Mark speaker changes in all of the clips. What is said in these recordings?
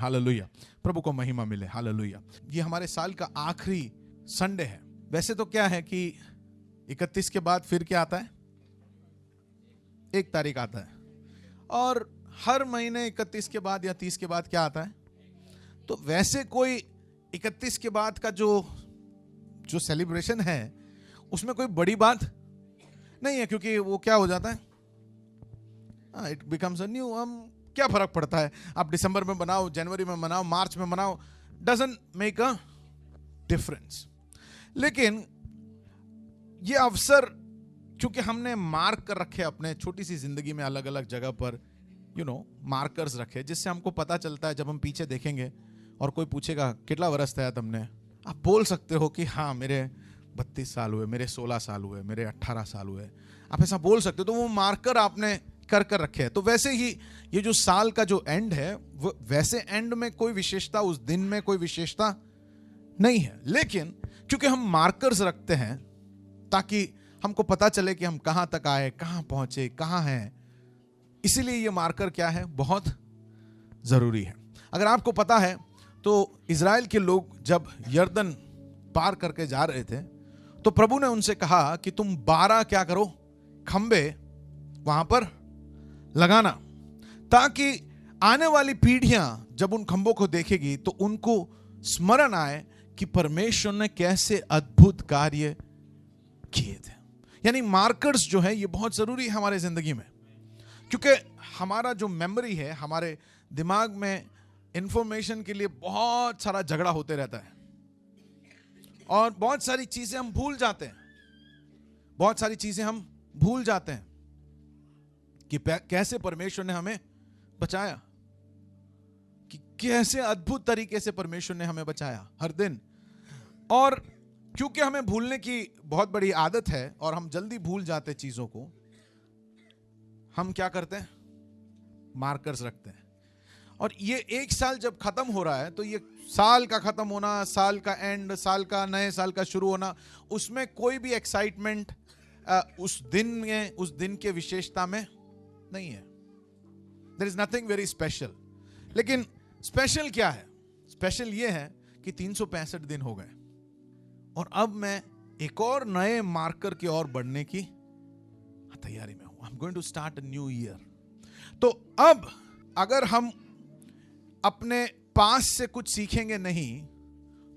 Speaker 1: Hallelujah, प्रभु को महिमा मिले, हालेलुया। ये हमारे साल का आखिरी संडे है। वैसे तो क्या है कि 31 के बाद फिर क्या आता है, 1 तारीख आता है, और हर महीने 31 के बाद या 30 के बाद क्या आता है। तो वैसे कोई 31 के बाद का जो सेलिब्रेशन है उसमें कोई बड़ी बात नहीं है, क्योंकि वो क्या हो जाता है, इट बिकम्स अ न्यू। हम क्या फर्क पड़ता है, आप दिसंबर में मनाओ, जनवरी में मनाओ, मार्च में मनाओ, डजंट मेक अ डिफरेंस। लेकिन ये अवसर क्योंकि हमने मार्क कर रखे अपने छोटी सी जिंदगी में, अलग अलग जगह पर मार्कर्स रखे, जिससे हमको पता चलता है जब हम पीछे देखेंगे और कोई पूछेगा कितना वर्ष था तुमने, आप बोल सकते हो कि हाँ मेरे 32 साल हुए, मेरे 16 साल हुए, मेरे 18 साल हुए, आप ऐसा बोल सकते हो। तो वो मार्कर आपने कर रखे हैं। तो वैसे ही ये जो साल का जो एंड है, वो वैसे एंड में कोई विशेषता, उस दिन में कोई विशेषता नहीं है, लेकिन क्योंकि हम मार्कर्स रखते हैं ताकि हमको पता चले कि हम कहां तक आए, कहां पहुंचे, कहां हैं, इसीलिए ये मार्कर क्या है, बहुत जरूरी है। अगर आपको पता है तो इजराइल के लोग जब यर्दन पार करके जा रहे थे तो प्रभु ने उनसे कहा कि तुम 12 क्या करो, खंबे वहां पर लगाना, ताकि आने वाली पीढ़ियां जब उन खंबों को देखेगी तो उनको स्मरण आए कि परमेश्वर ने कैसे अद्भुत कार्य किए थे। यानी मार्कर्स जो है ये बहुत जरूरी है हमारे जिंदगी में, क्योंकि हमारा जो मेमोरी है, हमारे दिमाग में इंफॉर्मेशन के लिए बहुत सारा झगड़ा होते रहता है और बहुत सारी चीजें हम भूल जाते हैं, बहुत सारी चीजें हम भूल जाते हैं कि कैसे परमेश्वर ने हमें बचाया, कि कैसे अद्भुत तरीके से परमेश्वर ने हमें बचाया हर दिन। और क्योंकि हमें भूलने की बहुत बड़ी आदत है और हम जल्दी भूल जाते चीजों को, हम क्या करते हैं, मार्कर्स रखते हैं। और ये एक साल जब खत्म हो रहा है तो ये साल का खत्म होना, साल का एंड, साल का नए साल का शुरू होना, उसमें कोई भी एक्साइटमेंट उस दिन में, उस दिन के विशेषता में नहीं है। There is nothing very special. लेकिन स्पेशल क्या है, स्पेशल ये है कि 365 दिन हो गए और अब मैं एक और नए मार्कर की ओर बढ़ने की तैयारी में हूं। I am going to start a new year. तो अब अगर हम अपने पास से कुछ सीखेंगे नहीं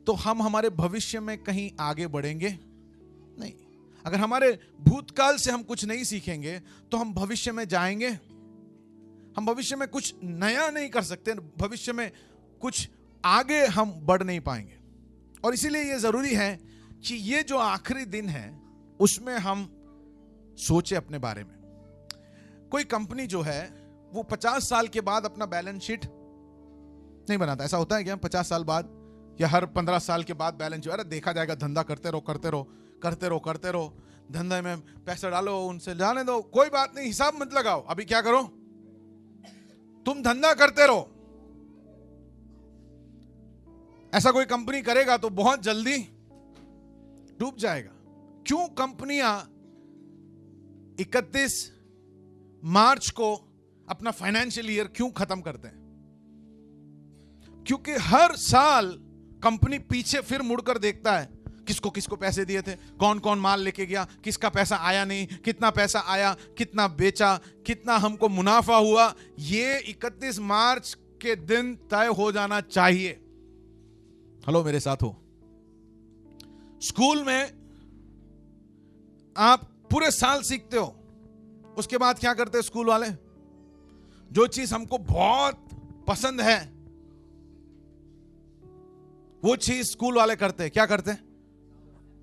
Speaker 1: तो हम हमारे भविष्य में कहीं आगे बढ़ेंगे नहीं। अगर हमारे भूतकाल से हम कुछ नहीं सीखेंगे तो हम भविष्य में जाएंगे, हम भविष्य में कुछ नया नहीं कर सकते, भविष्य में कुछ आगे हम बढ़ नहीं पाएंगे। और इसीलिए यह जरूरी है कि ये जो आखिरी दिन है उसमें हम सोचे अपने बारे में। कोई कंपनी जो है वो 50 साल के बाद अपना बैलेंस शीट नहीं बनाता। ऐसा होता है क्या, 50 साल बाद या हर 15 साल के बाद बैलेंस शीट, अरे देखा जाएगा, धंधा करते रहो करते रहो करते रहो करते रहो, धंधे में पैसा डालो, उनसे जाने दो, कोई बात नहीं, हिसाब मत लगाओ, अभी क्या करो, तुम धंधा करते रहो। ऐसा कोई कंपनी करेगा तो बहुत जल्दी डूब जाएगा। क्यों कंपनियां 31 मार्च को अपना फाइनेंशियल ईयर क्यों खत्म करते हैं? क्योंकि हर साल कंपनी पीछे फिर मुड़कर देखता है किसको किसको पैसे दिए थे, कौन कौन माल लेके गया, किसका पैसा आया नहीं, कितना पैसा आया, कितना बेचा, कितना हमको मुनाफा हुआ। ये 31 मार्च के दिन तय हो जाना चाहिए। हेलो, मेरे साथ हो। स्कूल में आप पूरे साल सीखते हो, उसके बाद क्या करते हैं स्कूल वाले, जो चीज हमको बहुत पसंद है वो चीज स्कूल वाले करते हैं। क्या करते हैं?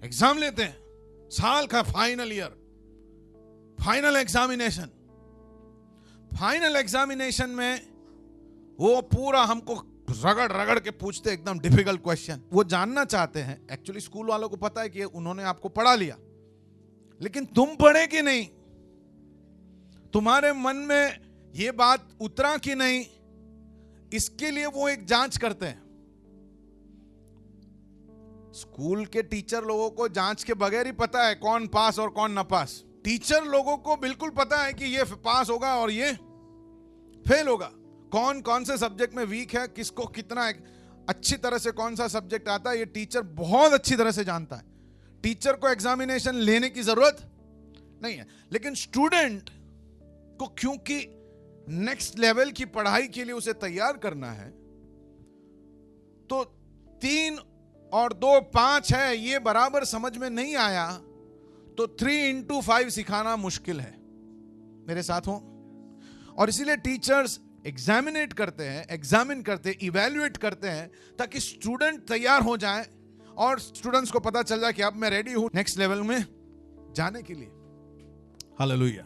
Speaker 1: एग्जाम लेते हैं, साल का final year, final examination. Final examination में वो पूरा हमको रगड़ रगड़ के पूछते हैं एकदम डिफिकल्ट क्वेश्चन। वो जानना चाहते हैं, एक्चुअली स्कूल वालों को पता है कि उन्होंने आपको पढ़ा लिया, लेकिन तुम पढ़े कि नहीं, तुम्हारे मन में ये बात उतरा कि नहीं, इसके लिए वो एक जांच करते हैं। स्कूल के टीचर लोगों को जांच के बगैर ही पता है कौन पास और कौन ना पास। टीचर लोगों को बिल्कुल पता है कि ये पास होगा और ये फेल होगा। कौन कौन से सब्जेक्ट में वीक है, किसको कितना अच्छी तरह से कौन सा सब्जेक्ट आता है, ये टीचर बहुत अच्छी तरह से जानता है। टीचर को एग्जामिनेशन लेने की जरूरत नहीं है, लेकिन स्टूडेंट को क्योंकि नेक्स्ट लेवल की पढ़ाई के लिए उसे तैयार करना है, तो 3 और 2 5 है, ये बराबर समझ में नहीं आया तो 3 into 5 सिखाना मुश्किल है। मेरे साथ हो? और इसीलिए टीचर्स एग्जामिनेट करते हैं, एग्जामिन करते हैं, इवैल्यूएट करते हैं, ताकि स्टूडेंट तैयार हो जाए और स्टूडेंट्स को पता चल जाए कि अब मैं रेडी हूं नेक्स्ट लेवल में जाने के लिए। हालेलुया।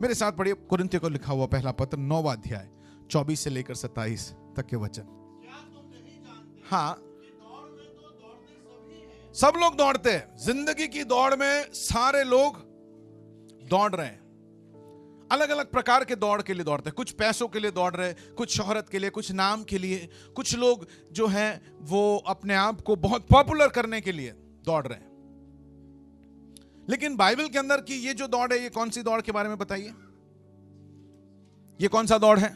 Speaker 1: मेरे साथ पढ़िए कुरिन्थियों को लिखा हुआ पहला पत्र 9वां अध्याय 24 से लेकर 27 तक के वचन। हाँ, सब लोग दौड़ते हैं, जिंदगी की दौड़ में सारे लोग दौड़ रहे हैं, अलग अलग प्रकार के दौड़ के लिए दौड़ते हैं। कुछ पैसों के लिए दौड़ रहे हैं, कुछ शोहरत के लिए, कुछ नाम के लिए, कुछ लोग जो हैं वो अपने आप को बहुत पॉपुलर करने के लिए दौड़ रहे हैं। लेकिन बाइबल के अंदर की ये जो दौड़ है, ये कौन सी दौड़ के बारे में बताइए? ये कौन सा दौड़ है?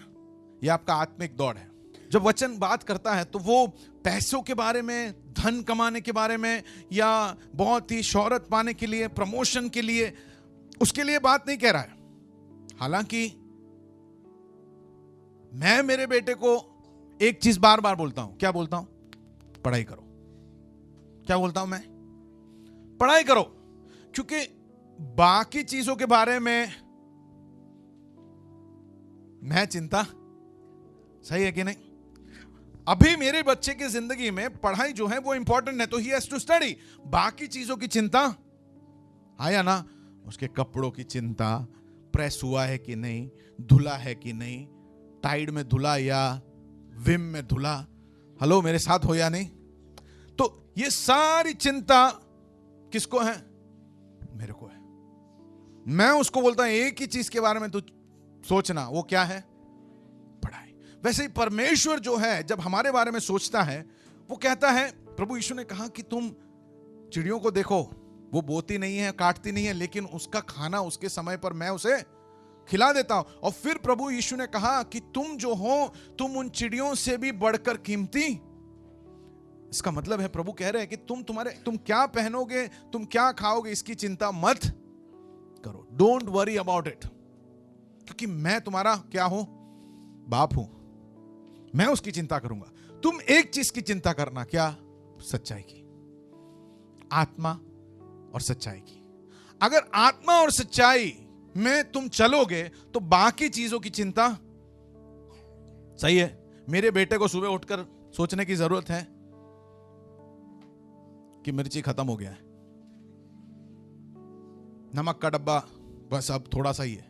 Speaker 1: ये आपका आत्मिक दौड़ है। जब वचन बात करता है तो वो पैसों के बारे में, धन कमाने के बारे में, या बहुत ही शोहरत पाने के लिए, प्रमोशन के लिए, उसके लिए बात नहीं कह रहा है। हालांकि मैं मेरे बेटे को एक चीज बार बार बोलता हूं। क्या बोलता हूं? पढ़ाई करो। क्या बोलता हूं मैं? पढ़ाई करो, क्योंकि बाकी चीजों के बारे में मैं चिंता, सही है कि नहीं? अभी मेरे बच्चे की जिंदगी में पढ़ाई जो है वो इंपॉर्टेंट है, तो ही हैज टू स्टडी। बाकी चीजों की चिंता है या ना? उसके कपड़ों की चिंता, प्रेस हुआ है कि नहीं, धुला है कि नहीं, टाइड में धुला या विम में धुला। हेलो, मेरे साथ हो या नहीं? तो ये सारी चिंता किसको है? मेरे को है। मैं उसको बोलता हूं एक ही चीज के बारे में तू सोचना, वो क्या है? पढ़ाई। वैसे ही परमेश्वर जो है जब हमारे बारे में सोचता है, वो कहता है, प्रभु यीशु ने कहा कि तुम चिड़ियों को देखो, वो बोती नहीं है, काटती नहीं है, लेकिन उसका खाना उसके समय पर मैं उसे खिला देता हूं। और फिर प्रभु यीशु ने कहा कि तुम जो हो, तुम उन चिड़ियों से भी बढ़कर कीमती। इसका मतलब है प्रभु कह रहे हैं कि तुम क्या पहनोगे, तुम क्या खाओगे, इसकी चिंता मत करो। डोंट वरी अबाउट इट, क्योंकि मैं तुम्हारा क्या हूं? बाप हूं। मैं उसकी चिंता करूंगा। तुम एक चीज की चिंता करना, क्या? सच्चाई की, आत्मा और सच्चाई की। अगर आत्मा और सच्चाई में तुम चलोगे तो बाकी चीजों की चिंता, सही है। मेरे बेटे को सुबह उठकर सोचने की जरूरत है कि मिर्ची खत्म हो गया है, नमक का डब्बा बस अब थोड़ा सा ही है,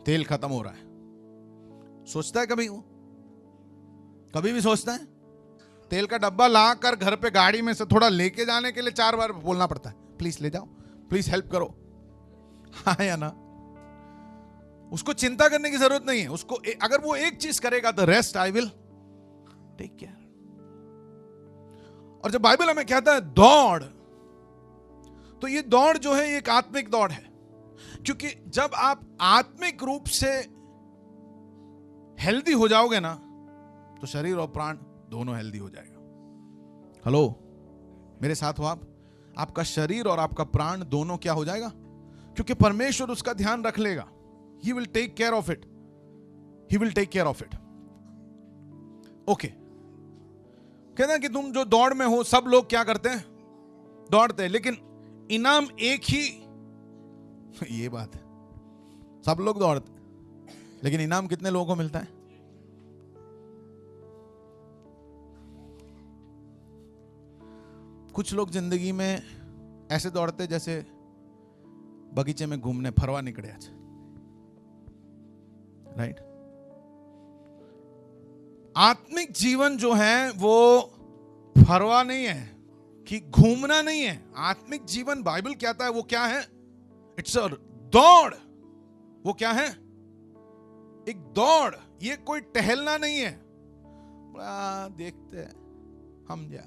Speaker 1: तेल खत्म हो रहा है। सोचता है कभी? वो कभी भी सोचता है? तेल का डब्बा लाकर घर पे गाड़ी में से थोड़ा लेके जाने के लिए 4 बार बोलना पड़ता है, प्लीज ले जाओ, प्लीज हेल्प करो। हाँ या ना? उसको चिंता करने की जरूरत नहीं है। उसको अगर वो एक चीज करेगा, the rest I will take care. और जब बाइबल हमें कहता है दौड़, तो ये दौड़ जो है एक आत्मिक दौड़ है, क्योंकि जब आप आत्मिक रूप से हेल्दी हो जाओगे ना, तो शरीर और प्राण दोनों हेल्दी हो जाएगा। हेलो, मेरे साथ हो आप? आपका शरीर और आपका प्राण दोनों क्या हो जाएगा? क्योंकि परमेश्वर उसका ध्यान रख लेगा। He will take care of it. He will take care of it. Okay. कहते हैं कि तुम जो दौड़ में हो, सब लोग क्या करते हैं? दौड़ते हैं, लेकिन इनाम एक ही। ये बात है, सब लोग दौड़ते, लेकिन इनाम कितने लोगों को मिलता है? कुछ लोग जिंदगी में ऐसे दौड़ते जैसे बगीचे में घूमने फरवा निकले आज, राइट? आत्मिक जीवन जो है वो फरवा नहीं है, कि घूमना नहीं है। आत्मिक जीवन बाइबल कहता है वो क्या है? इट्स अ दौड़। वो क्या है? एक दौड़। ये कोई टहलना नहीं है। देखते हैं हम क्या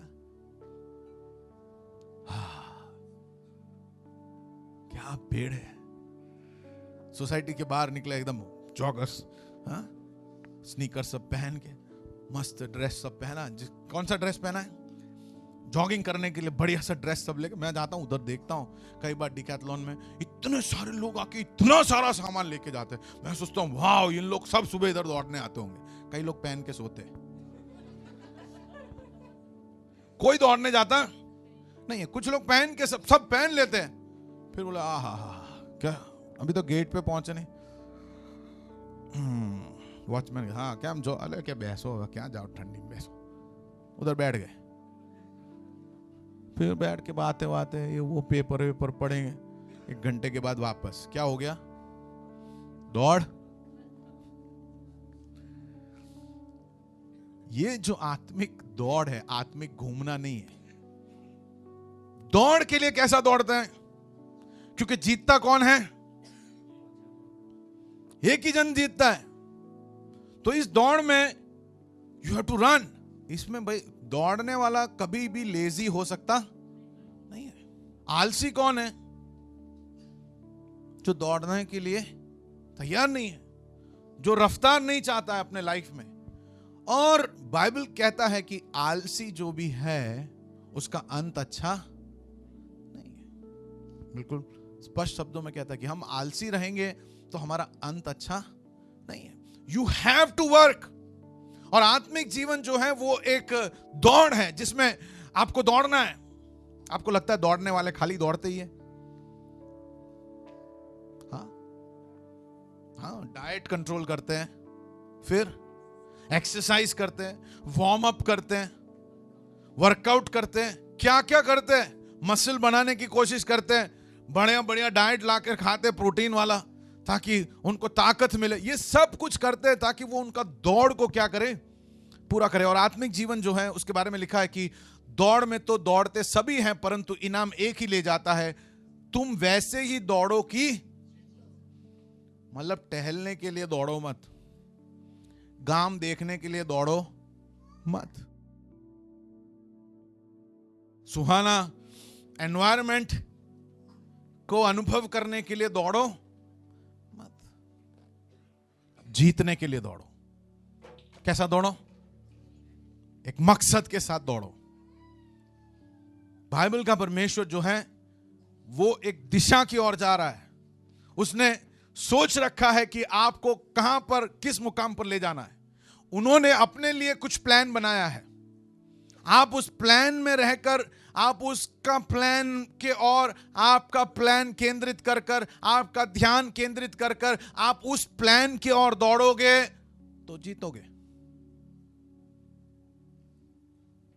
Speaker 1: क्या पेड़ है। सोसाइटी के बाहर निकले, एकदम जॉगर्स, हाँ, स्नीकर सब पहन के, मस्त ड्रेस सब पहना। कौन सा ड्रेस पहना है? जॉगिंग करने के लिए बढ़िया सा ड्रेस सब लेके। मैं जाता हूँ उधर, देखता हूँ कई बार डिकैथलॉन में इतने सारे लोग आके इतना सारा सामान लेके जाते हैं। मैं सोचता हूँ वाह, इन लोग सब सुबह इधर दौड़ने आते होंगे। कई लोग पहन के सोते हैं, कोई दौड़ने जाता नहीं है। कुछ लोग पहन के सब पहन लेते हैं, फिर बोला आ हा क्या अभी तो गेट पे पहुंचे नहीं। वॉचमैन, हाँ क्या हम जो, अरे क्या बहसो होगा, क्या जाओ ठंडी में बहसो। उधर बैठ गए, फिर बैठ के बातें ये वो पेपर पढ़ेंगे। 1 घंटे के बाद वापस क्या हो गया? दौड़। ये जो आत्मिक दौड़ है, आत्मिक घूमना नहीं है। दौड़ के लिए कैसा दौड़ते हैं? क्योंकि जीतता कौन है? एक ही जन जीतता है। तो इस दौड़ में यू हैव टू रन। इसमें भाई दौड़ने वाला कभी भी लेजी हो सकता नहीं है। आलसी कौन है? जो दौड़ने के लिए तैयार नहीं है, जो रफ्तार नहीं चाहता है अपने लाइफ में। और बाइबल कहता है कि आलसी जो भी है उसका अंत अच्छा नहीं है। बिल्कुल स्पष्ट शब्दों में कहता है कि हम आलसी रहेंगे तो हमारा अंत अच्छा नहीं है। You have to work. और आत्मिक जीवन जो है वो एक दौड़ है जिसमें आपको दौड़ना है। आपको लगता है दौड़ने वाले खाली दौड़ते ही है? हाँ, डाइट कंट्रोल करते हैं, फिर एक्सरसाइज करते हैं, वार्म अप करते हैं, वर्कआउट करते हैं, क्या क्या करते हैं, मसल बनाने की कोशिश करते हैं, बढ़िया बढ़िया डाइट लाकर खाते हैं प्रोटीन वाला ताकि उनको ताकत मिले। ये सब कुछ करते हैं ताकि वो उनका दौड़ को क्या करे? पूरा करे। और आत्मिक जीवन जो है उसके बारे में लिखा है कि दौड़ में तो दौड़ते सभी हैं परंतु इनाम एक ही ले जाता है। तुम वैसे ही दौड़ो कि, मतलब टहलने के लिए दौड़ो मत, गांव देखने के लिए दौड़ो मत, सुहाना एनवायरनमेंट को अनुभव करने के लिए दौड़ो मत, जीतने के लिए दौड़ो। कैसा दौड़ो? एक मकसद के साथ दौड़ो। बाइबल का परमेश्वर जो है वो एक दिशा की ओर जा रहा है। उसने सोच रखा है कि आपको कहां पर, किस मुकाम पर ले जाना है। उन्होंने अपने लिए कुछ प्लान बनाया है। आप उस प्लान में रहकर, आप उसका प्लान के और आपका प्लान केंद्रित कर कर, आपका ध्यान केंद्रित कर कर आप उस प्लान की ओर दौड़ोगे तो जीतोगे।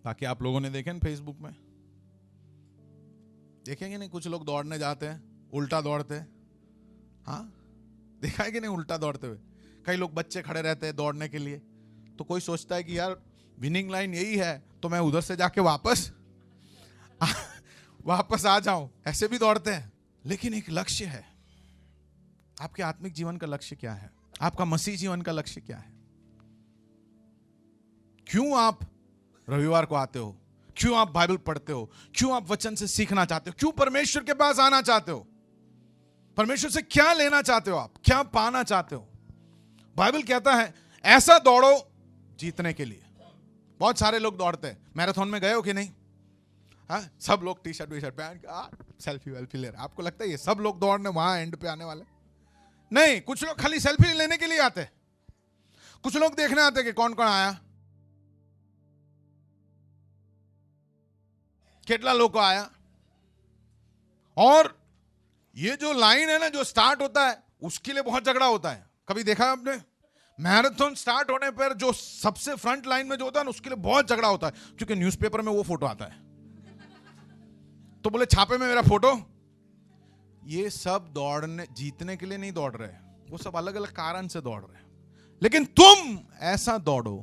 Speaker 1: ताकि आप लोगों ने देखे ना फेसबुक में, देखेंगे नहीं, कुछ लोग दौड़ने जाते हैं उल्टा दौड़ते हैं। हाँ, देखा है कि नहीं उल्टा दौड़ते हुए? कई लोग बच्चे खड़े रहते हैं दौड़ने के लिए, तो कोई सोचता है कि यार विनिंग लाइन यही है तो मैं उधर से जाके वापस आ जाऊं। ऐसे भी दौड़ते हैं। लेकिन एक लक्ष्य है। आपके आत्मिक जीवन का लक्ष्य क्या है? आपका मसीह जीवन का लक्ष्य क्या है? क्यों आप रविवार को आते हो? क्यों आप बाइबल पढ़ते हो? क्यों आप वचन से सीखना चाहते हो? क्यों परमेश्वर के पास आना चाहते हो? परमेश्वर से क्या लेना चाहते हो? आप क्या पाना चाहते हो? बाइबल कहता है ऐसा दौड़ो जीतने के लिए। बहुत सारे लोग दौड़ते हैं। मैराथन में गए हो कि नहीं? हाँ, सब लोग टी शर्ट पहन के सेल्फी वेल्फी ले रहे। आपको लगता है ये सब लोग दौड़ने वहां एंड पे आने वाले? नहीं, कुछ लोग खाली सेल्फी लेने के लिए आते हैं। कुछ लोग देखने आते हैं कि कौन कौन आया, कितना लोग आया। और ये जो लाइन है ना, जो स्टार्ट होता है उसके लिए बहुत झगड़ा होता है। कभी देखा आपने? मैराथन स्टार्ट होने पर जो सबसे फ्रंट लाइन में जो होता है ना, उसके लिए बहुत झगड़ा होता है, क्योंकि न्यूज़पेपर में वो फोटो आता है तो बोले छापे में मेरा फोटो। ये सब दौड़ने, जीतने के लिए नहीं दौड़ रहे, वो सब अलग अलग कारण से दौड़ रहे हैं। लेकिन तुम ऐसा दौड़ो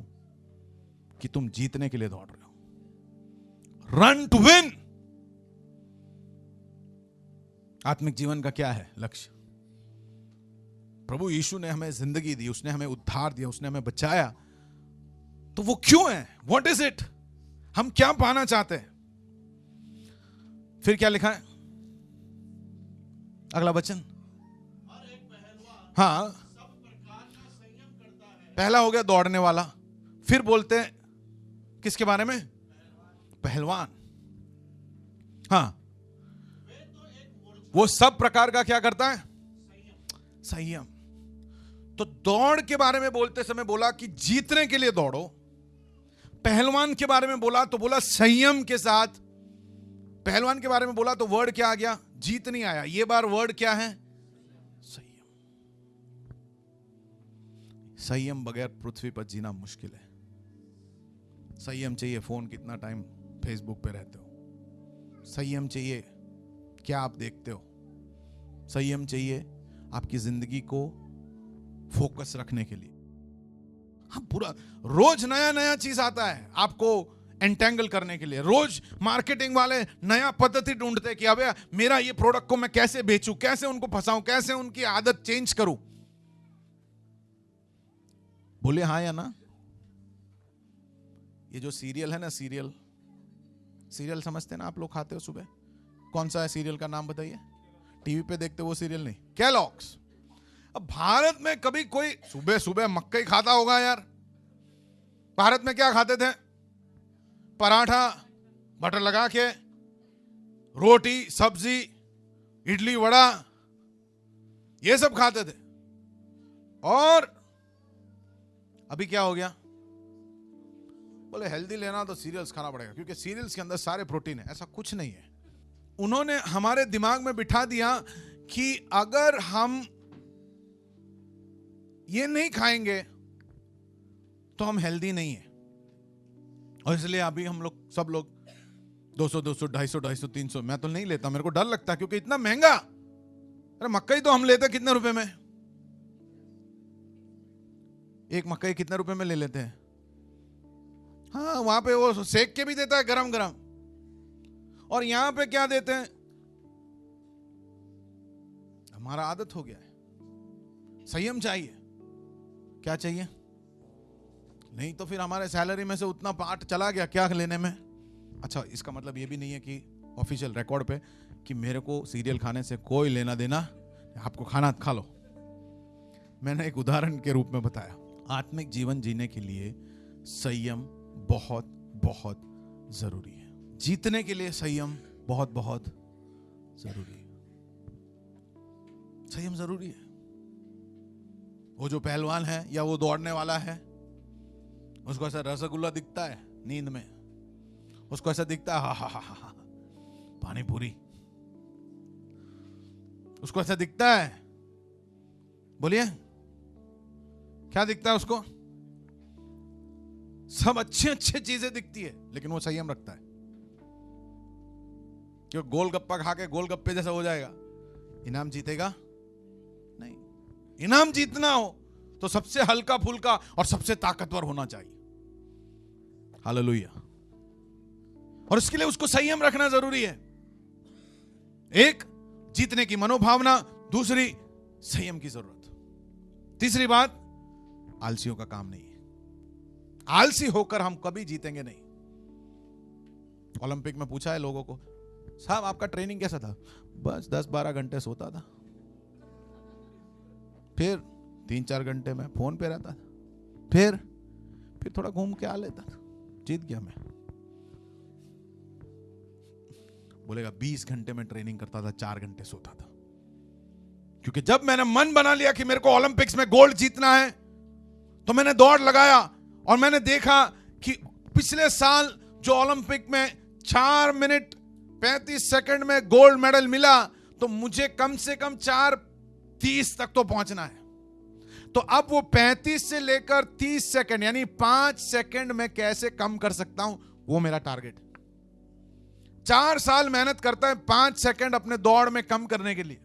Speaker 1: कि तुम जीतने के लिए दौड़ रहे हो। Run to win. आत्मिक जीवन का क्या है लक्ष्य? प्रभु यीशु ने हमें जिंदगी दी, उसने हमें उद्धार दिया, उसने हमें बचाया, तो वो क्यों है? What is it? हम क्या पाना चाहते हैं? फिर क्या लिखा है अगला वचन? हाँ, पहला हो गया दौड़ने वाला, फिर बोलते हैं किसके बारे में? पहलवान। हाँ, वो सब प्रकार का क्या करता है? संयम। तो दौड़ के बारे में बोलते समय बोला कि जीतने के लिए दौड़ो। पहलवान के बारे में बोला तो बोला संयम के साथ। पहलवान के बारे में बोला तो वर्ड क्या आ गया? जीत नहीं आया, ये बार वर्ड क्या है? संयम। संयम बगैर पृथ्वी पर जीना मुश्किल है। संयम चाहिए फोन कितना टाइम फेसबुक पे रहते हो। संयम चाहिए क्या आप देखते हो। संयम चाहिए आपकी जिंदगी को फोकस रखने के लिए। हाँ, पूरा रोज नया नया चीज आता है आपको एंटेंगल करने के लिए। रोज मार्केटिंग वाले नया पद्धति ढूंढते हैं कि अबे मेरा ये प्रोडक्ट को मैं कैसे बेचूं, कैसे उनको फंसाऊं, कैसे उनकी आदत चेंज करूं। बोले हाँ या ना? ये जो सीरियल है ना, सीरियल समझते हैं ना आप लोग, खाते हो सुबह? कौन सा है सीरियल का नाम बताइए? टीवी पे देखते वो सीरियल नहीं, केलॉग्स। अब भारत में कभी कोई सुबह सुबह मक्का ही खाता होगा यार? भारत में क्या खाते थे? पराठा बटर लगा के, रोटी सब्जी, इडली वड़ा, ये सब खाते थे। और अभी क्या हो गया? बोले हेल्दी लेना तो सीरियल्स खाना पड़ेगा, क्योंकि सीरियल्स के अंदर सारे प्रोटीन है। ऐसा कुछ नहीं है। उन्होंने हमारे दिमाग में बिठा दिया कि अगर हम ये नहीं खाएंगे तो हम हेल्दी नहीं है। और इसलिए अभी हम लोग सब लोग 200 250 300, मैं तो नहीं लेता, मेरे को डर लगता क्योंकि इतना महंगा। अरे मकई तो हम लेते कितने रुपए में? एक मकई कितने रुपए में ले लेते हैं? हाँ, वहां पे वो सेक के भी देता है गरम गरम, और यहां पे क्या देते हैं? हमारा आदत हो गया है। संयम चाहिए। क्या चाहिए? नहीं तो फिर हमारे सैलरी में से उतना पार्ट चला गया क्या लेने में? अच्छा, इसका मतलब ये भी नहीं है कि ऑफिशियल रिकॉर्ड पे कि मेरे को सीरियल खाने से कोई लेना देना, आपको खाना खा लो। मैंने एक उदाहरण के रूप में बताया। आत्मिक जीवन जीने के लिए संयम बहुत बहुत जरूरी है। जीतने के लिए संयम बहुत बहुत जरूरी है। संयम जरूरी है। वो जो पहलवान है या वो दौड़ने वाला है, उसको ऐसा रसगुल्ला दिखता है नींद में, उसको ऐसा दिखता है हा हा हा पानी पूरी, उसको ऐसा दिखता है, बोलिए क्या दिखता है उसको? सब अच्छी अच्छी चीजें दिखती है, लेकिन वो संयम रखता है। क्यों? गोलगप्पा खा के गोलगप्पे जैसा हो जाएगा, इनाम जीतेगा नहीं। इनाम जीतना हो तो सबसे हल्का फुल्का और सबसे ताकतवर होना चाहिए। हालेलुया। और इसके लिए उसको संयम रखना जरूरी है। एक, जीतने की मनोभावना, दूसरी संयम की जरूरत, तीसरी बात आलसियों का काम नहीं है। आलसी होकर हम कभी जीतेंगे नहीं। ओलंपिक में पूछा है लोगों को, साहब आपका ट्रेनिंग कैसा था? बस 10-12 घंटे सोता था, फिर 3-4 घंटे में फोन पे रहता था, फिर थोड़ा घूम के आ लेता था, जीत गया मैं। बोलेगा 20 घंटे में ट्रेनिंग करता था, 4 घंटे सोता था। क्योंकि जब मैंने मन बना लिया कि मेरे को ओलंपिक्स में गोल्ड जीतना है, तो मैंने दौड़ लगाया और मैंने देखा कि पिछले साल जो ओलंपिक में 4 मिनट 35 सेकंड में गोल्ड मेडल मिला, तो मुझे कम से कम 4:30 तक तो पहुंचना है। तो अब वो 35 से लेकर 30 सेकंड यानी 5 सेकंड में कैसे कम कर सकता हूं, वो मेरा टारगेट। 4 साल मेहनत करता है 5 सेकंड अपने दौड़ में कम करने के लिए,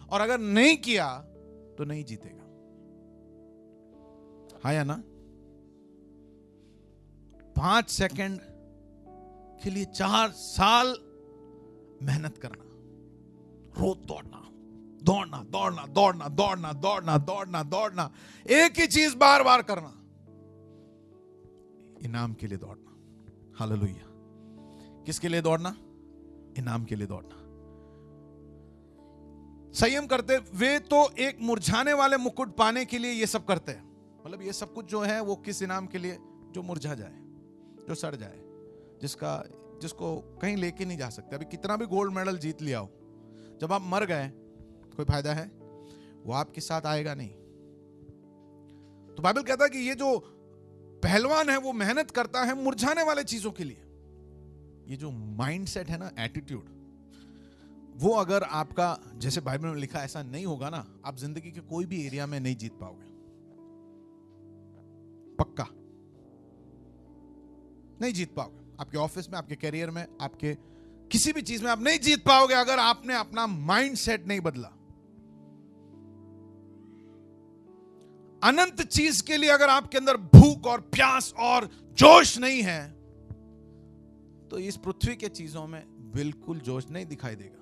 Speaker 1: और अगर नहीं किया तो नहीं जीतेगा। हाँ या ना? 5 सेकंड के लिए 4 साल मेहनत करना, रोज दौड़ना दौड़ना दौड़ना दौड़ना दौड़ना दौड़ना दौड़ना दौड़ना, एक ही चीज बार बार करना, इनाम के लिए दौड़ना। हालेलुया। किसके लिए दौड़ना? इनाम के लिए दौड़ना। संयम करते वे तो एक मुरझाने वाले मुकुट पाने के लिए ये सब करते हैं। मतलब ये सब कुछ जो है वो किस इनाम के लिए? जो मुरझा जाए, जो सड़ जाए, जिसको कहीं लेके नहीं जा सकते। अभी कितना भी गोल्ड मेडल जीत लिया हो, जब आप मर गए कोई फायदा है? वो आपके साथ आएगा नहीं। तो बाइबल कहता है कि ये जो पहलवान है वो मेहनत करता है मुरझाने वाले चीजों के लिए। ये जो माइंडसेट है ना, एटीट्यूड, वो अगर आपका जैसे बाइबल में लिखा ऐसा नहीं होगा ना, आप जिंदगी के कोई भी एरिया में नहीं जीत पाओगे, पक्का नहीं जीत पाओगे। आपके ऑफिस में, आपके करियर में, आपके किसी भी चीज में आप नहीं जीत पाओगे अगर आपने अपना माइंडसेट नहीं बदला। अनंत चीज के लिए अगर आपके अंदर भूख और प्यास और जोश नहीं है तो इस पृथ्वी के चीजों में बिल्कुल जोश नहीं दिखाई देगा।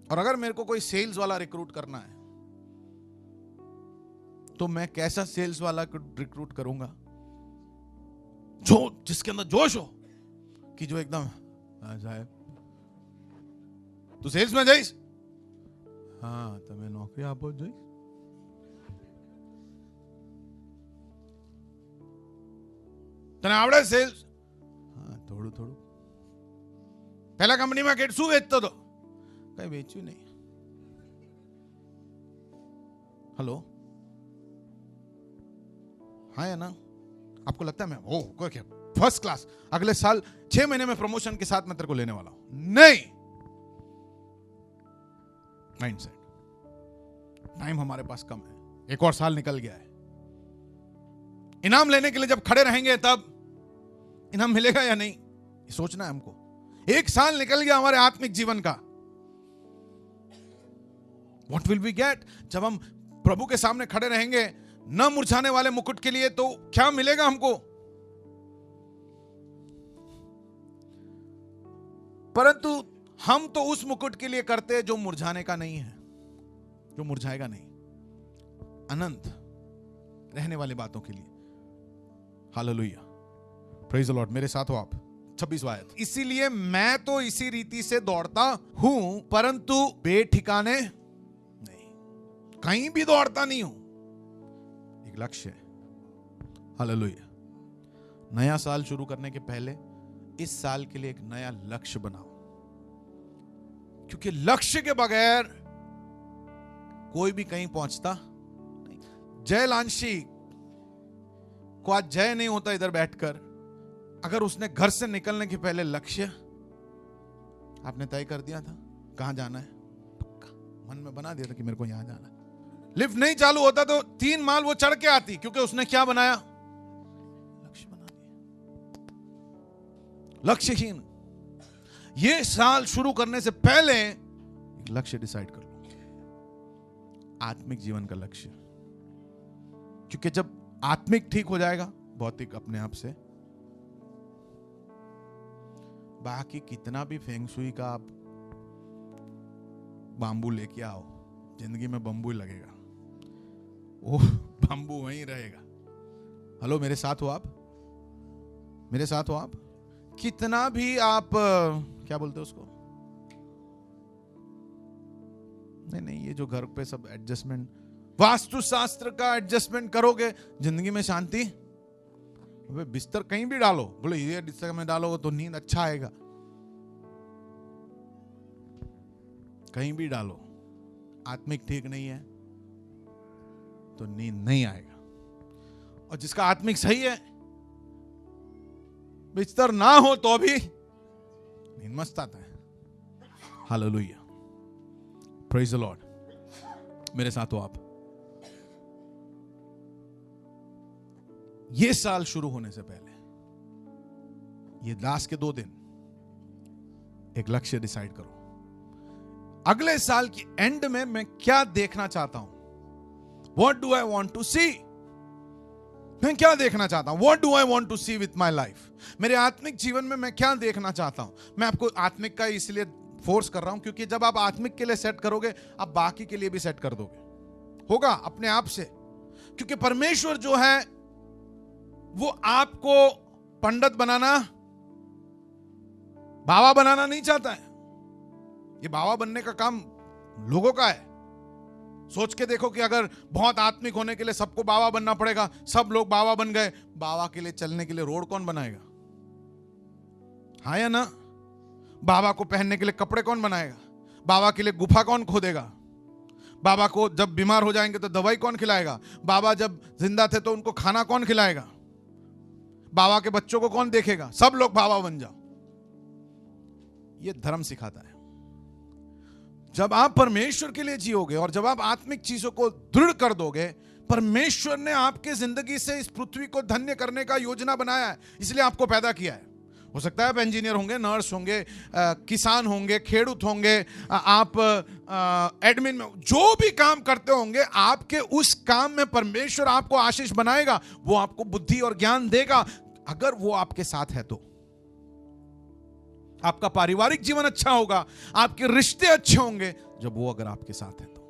Speaker 1: और अगर मेरे को कोई सेल्स वाला रिक्रूट करना है तो मैं कैसा सेल्स वाला रिक्रूट करूंगा? जो जिसके अंदर जोश हो, कि जो एकदम साहब तू सेल्स में जाइस, हाँ તમે નોકરી આપો જોઈશ, તને આવડે સેલ્સ? હા થોડું થોડું। પહેલા કંપનીમાં કે શું વેચતો હતો? કઈ વેચ્યું નહીં। हेलो, हाँ या ना? आपको लगता है मैं क्या फर्स्ट क्लास अगले साल 6 महीने में प्रमोशन के साथ मैं तेरे को लेने वाला हूं? नहीं। माइंडसेट, टाइम हमारे पास कम है, एक और साल निकल गया है। इनाम लेने के लिए जब खड़े रहेंगे तब इनाम मिलेगा या नहीं, ये सोचना है हमको। एक साल निकल गया हमारे आत्मिक जीवन का, व्हाट विल वी गेट? जब हम प्रभु के सामने खड़े रहेंगे न मुरझाने वाले मुकुट के लिए, तो क्या मिलेगा हमको? परंतु हम तो उस मुकुट के लिए करते जो मुरझाने का नहीं है, जो मुरझाएगा नहीं, अनंत रहने वाली बातों के लिए। Hallelujah, praise the Lord. मेरे साथ हो आप। 26 आयत। इसीलिए मैं तो इसी रीति से दौड़ता हूं परंतु बेठिकाने नहीं, कहीं भी दौड़ता नहीं हूं। एक लक्ष्य है। हालेलुया। नया साल शुरू करने के पहले इस साल के लिए एक नया लक्ष्य बनाओ, क्योंकि लक्ष्य के बगैर कोई भी कहीं पहुंचता नहीं। जय लांशी को आज जय नहीं होता इधर बैठकर, अगर उसने घर से निकलने के पहले लक्ष्य आपने तय कर दिया था कहां जाना है, पक्का मन में बना दिया था कि मेरे को यहां जाना है। लिफ्ट नहीं चालू होता तो 3 माल वो चढ़ के आती, क्योंकि उसने क्या बनाया? लक्ष्य बना दिया। लक्ष्यहीन। ये साल शुरू करने से पहले एक लक्ष्य डिसाइड कर लो, आत्मिक जीवन का लक्ष्य, क्योंकि जब आत्मिक ठीक हो जाएगा भौतिक अपने आप से, बाकी कितना भी फेंग शुई का आप बांबू लेके आओ, जिंदगी में बम्बू लगेगा, वो बांबू वहीं रहेगा। हेलो, मेरे साथ हो आप? मेरे साथ हो आप? कितना भी आप क्या बोलते हो उसको, नहीं ये जो घर पे सब एडजस्टमेंट, वास्तुशास्त्र का एडजस्टमेंट करोगे, जिंदगी में शांति? बिस्तर कहीं भी डालो, बोले ये बिस्तर में डालोगे तो नींद अच्छा आएगा, कहीं भी डालो, आत्मिक ठीक नहीं है तो नींद नहीं आएगा। और जिसका आत्मिक सही है, बिस्तर ना हो तो भी नींद मस्त आता है। Hallelujah, praise the Lord. मेरे साथ हो आप? ये साल शुरू होने से पहले, ये लास्ट के 2 दिन, एक लक्ष्य डिसाइड करो। अगले साल की एंड में मैं क्या देखना चाहता हूं? What do I want to see? मैं क्या देखना चाहता हूं? What do I want to see with my life? मेरे आत्मिक जीवन में मैं क्या देखना चाहता हूं? मैं आपको आत्मिक का इसलिए फोर्स कर रहा हूं क्योंकि जब आप आत्मिक के लिए सेट करोगे, आप बाकी के लिए भी सेट कर दोगे, होगा अपने आप से। क्योंकि परमेश्वर जो है वो आपको पंडित बनाना, बाबा बनाना नहीं चाहता है। ये बाबा बनने का काम लोगों का है, सोच के देखो कि अगर बहुत आत्मिक होने के लिए सबको बाबा बनना पड़ेगा, सब लोग बाबा बन गए, बाबा के लिए चलने के लिए रोड कौन बनाएगा? हाँ या ना? बाबा को पहनने के लिए कपड़े कौन बनाएगा? बाबा के लिए गुफा कौन खोदेगा? बाबा को जब बीमार हो जाएंगे तो दवाई कौन खिलाएगा? बाबा जब जिंदा थे तो उनको खाना कौन खिलाएगा? बाबा के बच्चों को कौन देखेगा? सब लोग बाबा बन जाओ। ये धर्म सिखाता है। जब आप परमेश्वर के लिए जियोगे और जब आप आत्मिक चीजों को दृढ़ कर दोगे, परमेश्वर ने आपके जिंदगी से इस पृथ्वी को धन्य करने का योजना बनाया है, इसलिए आपको पैदा किया है। हो सकता है आप इंजीनियर होंगे, नर्स होंगे, किसान होंगे, खेडूत होंगे, आप एडमिन में जो भी काम करते होंगे, आपके उस काम में परमेश्वर आपको आशीष बनाएगा। वो आपको बुद्धि और ज्ञान देगा अगर वो आपके साथ है तो। आपका पारिवारिक जीवन अच्छा होगा, आपके रिश्ते अच्छे होंगे जब वो अगर आपके साथ है तो।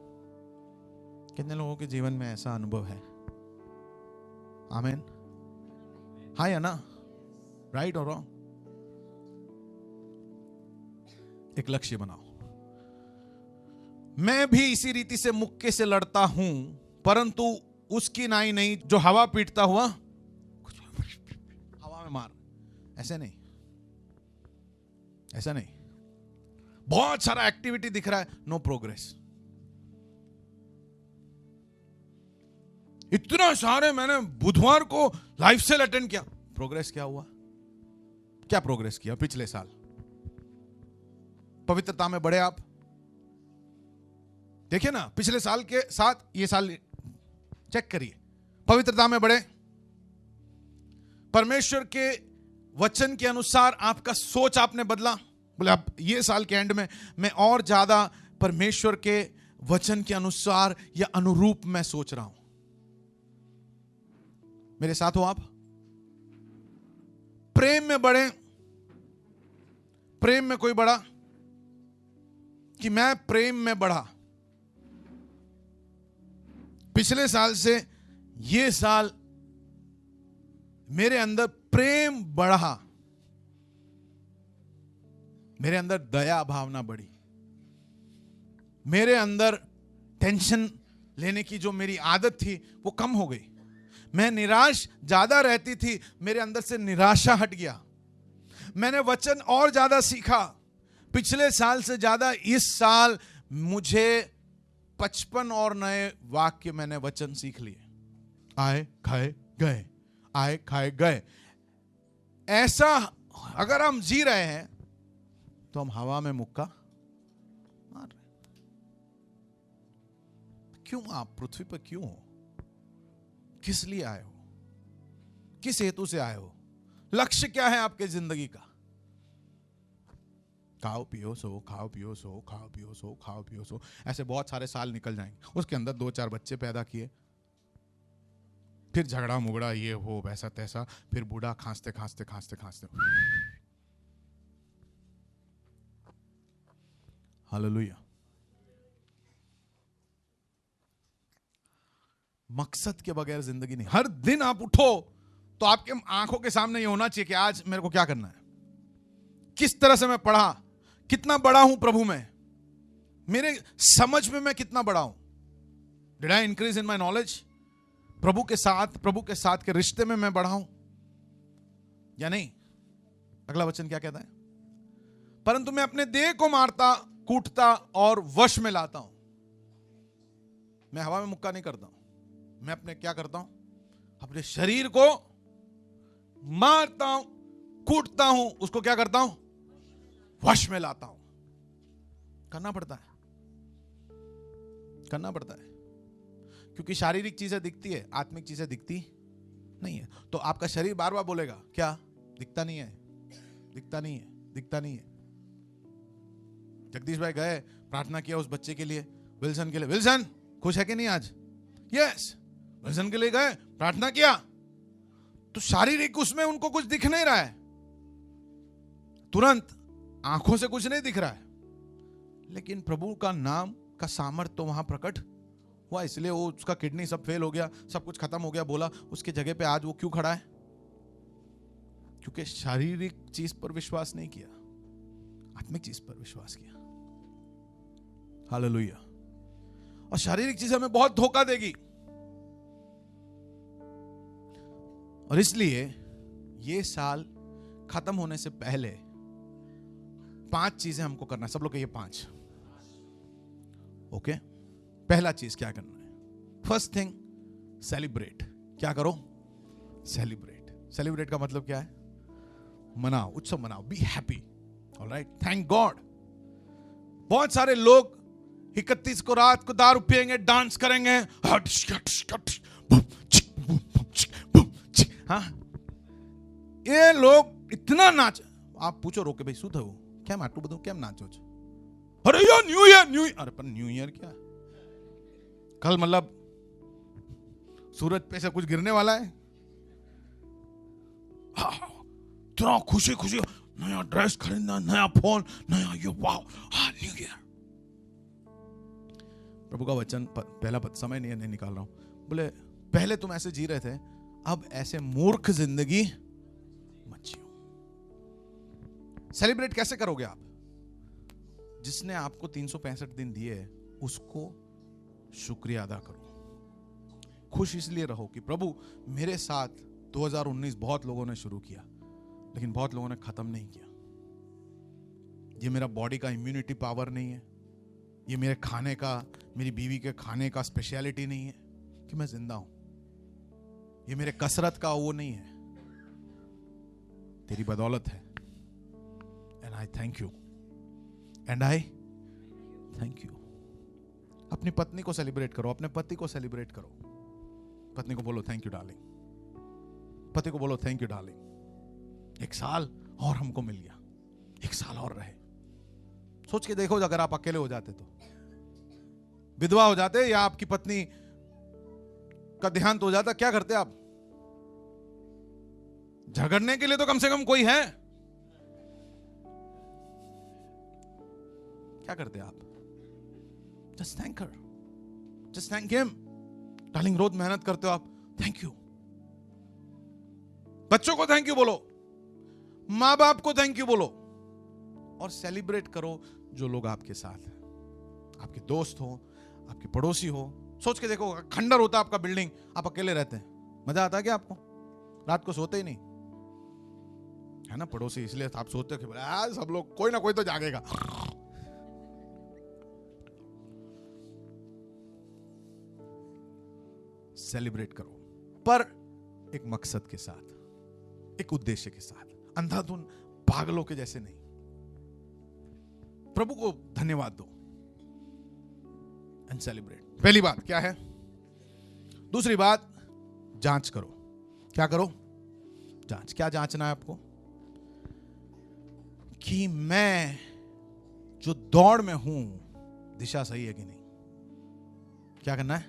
Speaker 1: कितने लोगों के जीवन में ऐसा अनुभव है? आमीन? हाँ या ना? राइट और रॉन्ग? एक लक्ष्य बनाओ। मैं भी इसी रीति से मुक्के से लड़ता हूं, परंतु उसकी नाई नहीं जो हवा पीटता हुआ हवा में मार। ऐसे नहीं, ऐसा नहीं। बहुत सारा एक्टिविटी दिख रहा है, नो प्रोग्रेस। इतना सारे मैंने बुधवार को लाइव सेल अटेंड किया, प्रोग्रेस क्या हुआ? क्या प्रोग्रेस किया पिछले साल? पवित्रता में बढ़े आप? देखिए ना, पिछले साल के साथ ये साल चेक करिए, पवित्रता में बढ़े, परमेश्वर के वचन के अनुसार आपका सोच आपने बदला। बोले अब ये साल के एंड में मैं और ज्यादा परमेश्वर के वचन के अनुसार या अनुरूप मैं सोच रहा हूं। मेरे साथ हो आप? प्रेम में बढ़े। प्रेम में कोई बढ़ा कि मैं प्रेम में बढ़ा। पिछले साल से ये साल मेरे अंदर प्रेम बढ़ा, मेरे अंदर दया भावना बढ़ी, मेरे अंदर टेंशन लेने की जो मेरी आदत थी वो कम हो गई। मैं निराश ज्यादा रहती थी, मेरे अंदर से निराशा हट गया। मैंने वचन और ज्यादा सीखा। पिछले साल से ज्यादा इस साल मुझे 55 और नए वाक्य मैंने वचन सीख लिए। आए खाए गए, आए खाए गए। ऐसा अगर हम जी रहे हैं तो हम हवा में मुक्का मार रहे। क्यों आप पृथ्वी पर क्यों हो? किस लिए आए हो? किस हेतु से आए हो? लक्ष्य क्या है आपके जिंदगी का? खाओ पियो सो, खाओ पियो सो, खाओ पियो सो, खाओ पियो सो। ऐसे बहुत सारे साल निकल जाएंगे, उसके अंदर 2-4 बच्चे पैदा किए, फिर झगड़ा मुगड़ा, ये हो वैसा तैसा, फिर बूढ़ा खांसते खांसते खांसते खांसते। हालेलुया। मकसद के बगैर जिंदगी नहीं। हर दिन आप उठो तो आपके आंखों के सामने ये होना चाहिए कि आज मेरे को क्या करना है, किस तरह से मैं पढ़ा, कितना बड़ा हूं प्रभु में, मेरे समझ में मैं कितना बड़ा हूं। Did I increase in my knowledge? प्रभु के साथ के रिश्ते में मैं बढ़ा हूं या नहीं? अगला वचन क्या कहता है? परंतु मैं अपने देह को मारता, कूटता और वश में लाता हूं। मैं हवा में मुक्का नहीं करता हूं, मैं अपने क्या करता हूं? अपने शरीर को मारता हूं, कूटता हूं, उसको क्या करता हूं? वश में लाता हूं। करना पड़ता है, करना पड़ता है, क्योंकि शारीरिक चीजें दिखती है, आत्मिक चीजें दिखती नहीं है। तो आपका शरीर बार बार बोलेगा क्या? दिखता नहीं है, दिखता नहीं है, दिखता नहीं है। जगदीश भाई गए, प्रार्थना किया उस बच्चे के लिए, विल्सन के लिए। विल्सन खुश है कि नहीं आज? यस। विल्सन के लिए गए, प्रार्थना किया, तो शारीरिक उसमें उनको कुछ दिख नहीं रहा है, तुरंत आंखों से कुछ नहीं दिख रहा है, लेकिन प्रभु का नाम का सामर्थ तो वहां प्रकट हुआ। इसलिए वो उसका किडनी सब फेल हो गया, सब कुछ खत्म हो गया, बोला उसके जगह पे आज वो क्यों खड़ा है? क्योंकि शारीरिक चीज पर विश्वास नहीं किया, आत्मिक चीज पर विश्वास किया। हालेलुया। और शारीरिक चीजें हमें बहुत धोखा देगी। और इसलिए ये साल खत्म होने से पहले 5 चीजें हमको करना है। सब लोग कहिए 5। ओके, पहला चीज क्या करना है? First thing, celebrate. क्या करो? सेलिब्रेट। सेलिब्रेट का मतलब क्या है? मनाओ, उत्सव मनाओ, be happy. Alright, thank God. बहुत सारे लोग 31 को रात को दारू पिएंगे, डांस करेंगे, हाँ, ये लोग इतना नाच। आप पूछो रोके भाई શું થયું? કેમ આટલું બધું કેમ નાચો છો? अरे यार न्यू ईयर। अरे पर न्यू ईयर क्या? कल मतलब सूरज पे से कुछ गिरने वाला है? इतना खुशी खुशी, नया ड्रेस खरीदना, नया फोन, नया ये, वाह, न्यू ईयर। प्रभु का वचन पहला पद, समय नहीं निकाल रहा हूं, बोले पहले तुम ऐसे जी रहे थे, अब ऐसे मूर्ख जिंदगी मत जियो। सेलिब्रेट कैसे करोगे आप? जिसने आपको 365 दिन दिए उसको शुक्रिया अदा करो। खुश इसलिए रहो कि प्रभु मेरे साथ 2019 बहुत लोगों ने शुरू किया, लेकिन बहुत लोगों ने खत्म नहीं किया। ये मेरा बॉडी का इम्यूनिटी पावर नहीं है, ये मेरे खाने का, मेरी बीवी के खाने का स्पेशलिटी नहीं है कि मैं जिंदा हूं, ये मेरे कसरत का वो नहीं है, तेरी बदौलत है। And I thank you, and I thank you. अपनी पत्नी को सेलिब्रेट करो, अपने पति को सेलिब्रेट करो। पत्नी को बोलो थैंक यू डार्लिंग, पति को बोलो थैंक यू डार्लिंग। 1 साल और हमको मिल गया, 1 साल और रहे। सोच के देखो अगर आप अकेले हो जाते तो, विधवा हो जाते या आपकी पत्नी का देहांत हो जाता, क्या करते आप? झगड़ने के लिए तो कम से कम कोई है। क्या करते आप? Just thank her, just thank him. Darling रोज मेहनत करते हो आप, थैंक यू। बच्चों को थैंक यू बोलो, मां बाप को थैंक यू बोलो, और सेलिब्रेट करो जो लोग आपके साथ हैं, आपके दोस्त हो, आपके पड़ोसी हो। सोच के देखो, खंडर होता आपका बिल्डिंग, आप अकेले रहते हैं, मजा आता है क्या आपको? रात को सोते ही नहीं है ना पड़ोसी, इसलिए आप सोचते हो कि सब लोग, कोई ना कोई तो जागेगा। सेलिब्रेट करो, पर एक मकसद के साथ, एक उद्देश्य के साथ, अंधाधुन पागलों के जैसे नहीं। प्रभु को धन्यवाद दो एंड सेलिब्रेट। पहली बात क्या है? दूसरी बात, जांच करो। क्या करो? जांच। क्या जांचना है आपको? कि मैं जो दौड़ में हूं, दिशा सही है कि नहीं? क्या करना है?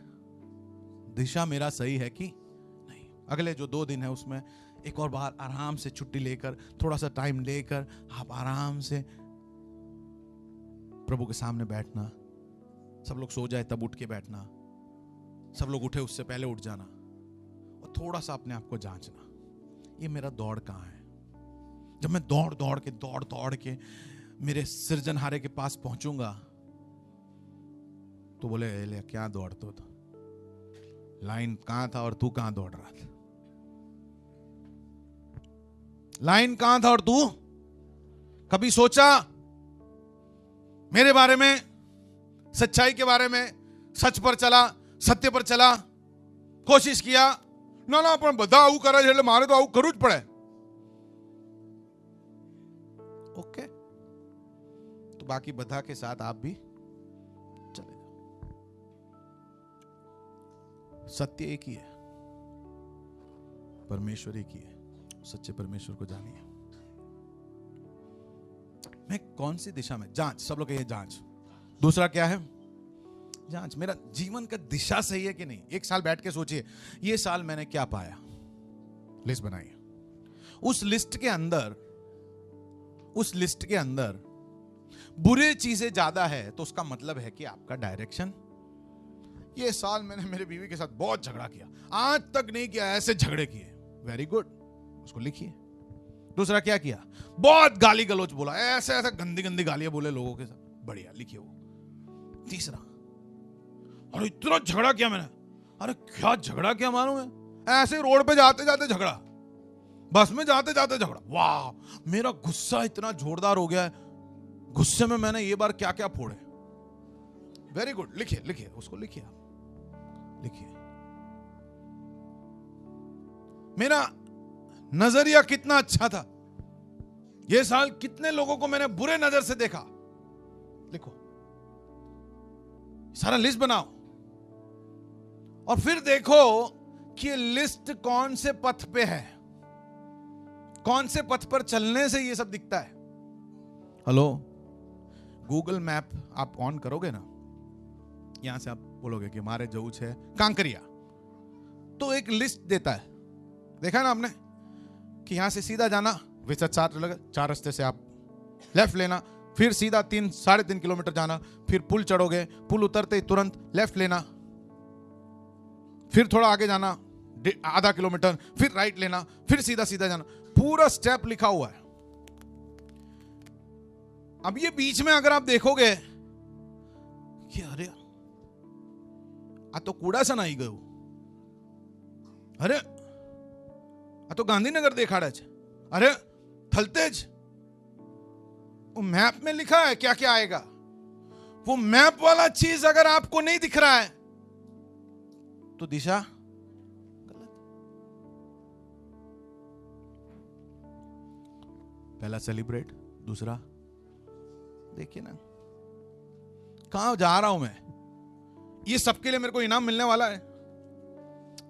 Speaker 1: दिशा मेरा सही है कि नहीं? अगले जो 2 दिन है उसमें एक और बार आराम से छुट्टी लेकर, थोड़ा सा टाइम लेकर, आप आराम से प्रभु के सामने बैठना। सब लोग सो जाए तब उठ के बैठना, सब लोग उठे उससे पहले उठ जाना, और थोड़ा सा अपने आप को जांचना, ये मेरा दौड़ कहां है? जब मैं दौड़ दौड़ के मेरे सृजनहारे के पास पहुंचूंगा तो बोले ले क्या दौड़ते हो? लाइन कहां था और तू कहां दौड़ रहा था? लाइन कहां था और तू? कभी सोचा मेरे बारे में, सच्चाई के बारे में? सच पर चला, सत्य पर चला, कोशिश किया ना पण बधा आવું કરે છે એટલે मारे तो आવું करવું ज पड़े। ओके, तो बाकी बधा के साथ आप भी चले जाओ। सत्य एक ही है, परमेश्वर एक ही है, सच्चे परमेश्वर को जानिए। मैं कौन सी दिशा में? जांच। सब लोग कहिए जांच। दूसरा क्या है? जांच। मेरा जीवन का दिशा सही है कि नहीं? 1 साल बैठ के सोचिए, ये साल मैंने क्या पाया? लिस्ट बनाइए। उस लिस्ट के अंदर बुरी चीजें ज्यादा है तो उसका मतलब है कि आपका डायरेक्शन, ये साल मैंने मेरे बीवी के साथ बहुत झगड़ा किया, आज तक नहीं किया ऐसे झगड़े किए, वेरी गुड, उसको लिखिए। दूसरा क्या किया? बहुत गाली गलौज बोला, ऐसे ऐसे गंदी गंदी गालियां बोले लोगों के साथ, बढ़िया, लिखिए वो। तीसरा, और इतना झगड़ा किया मैंने। अरे क्या झगड़ा किया मालूम है? ऐसे रोड पे जाते जाते झगड़ा, बस में जाते जाते झगड़ा। वाह, मेरा गुस्सा इतना जोरदार हो गया है, गुस्से में मैंने ये बार क्या क्या फोड़े। वेरी गुड, लिखिए लिखिए, उसको लिखिए, आप लिखिए। मेरा नजरिया कितना अच्छा था, ये साल कितने लोगों को मैंने बुरे नजर से देखा। लिखो, सारा लिस्ट बनाओ और फिर देखो कि ये लिस्ट कौन से पथ पे है, कौन से पथ पर चलने से ये सब दिखता है। हेलो, गूगल मैप आप ऑन करोगे ना, यहां से आप बोलोगे कि हमारे जऊ है कांकरिया, तो एक लिस्ट देता है, देखा ना आपने, कि यहां से सीधा जाना, वैसे 4 रास्ते से आप लेफ्ट लेना, फिर सीधा 3-3.5 किलोमीटर जाना, फिर पुल चढ़ोगे, पुल उतरते ही तुरंत लेफ्ट लेना, फिर थोड़ा आगे जाना आधा किलोमीटर, फिर राइट लेना, फिर सीधा सीधा जाना। पूरा स्टेप लिखा हुआ है। अब ये बीच में अगर आप देखोगे कि अरे आ तो कूड़ा सा नहीं गयो, अरे आ तो गांधीनगर देखाड़ा, अरे थलतेज, वो मैप में लिखा है क्या क्या आएगा। वो मैप वाला चीज अगर आपको नहीं दिख रहा है तो दिशा गलत। पहला सेलिब्रेट, दूसरा देखिए ना कहां जा रहा हूं मैं। ये सबके लिए मेरे को इनाम मिलने वाला है।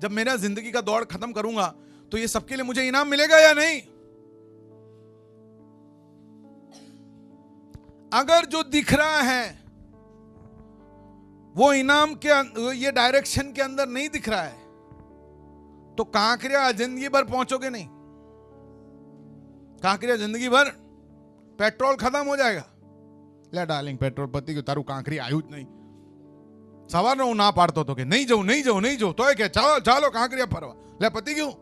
Speaker 1: जब मेरा जिंदगी का दौड़ खत्म करूंगा तो ये सबके लिए मुझे इनाम मिलेगा या नहीं? अगर जो दिख रहा है वो इनाम के ये डायरेक्शन के अंदर नहीं दिख रहा है तो कांकरिया जिंदगी भर पहुंचोगे नहीं। कांकरिया जिंदगी भर पेट्रोल खत्म हो जाएगा। ले डार्लिंग, पेट्रोल पति के तारू कांकरी आयु ज नहीं। सवार હું ના પાડતો હતો કે નહીં જવું નહીં જવું નહીં જવું, તોય કે ચાલો ચાલો કાંકરિયા ફરવા. લે પતિ ગયું,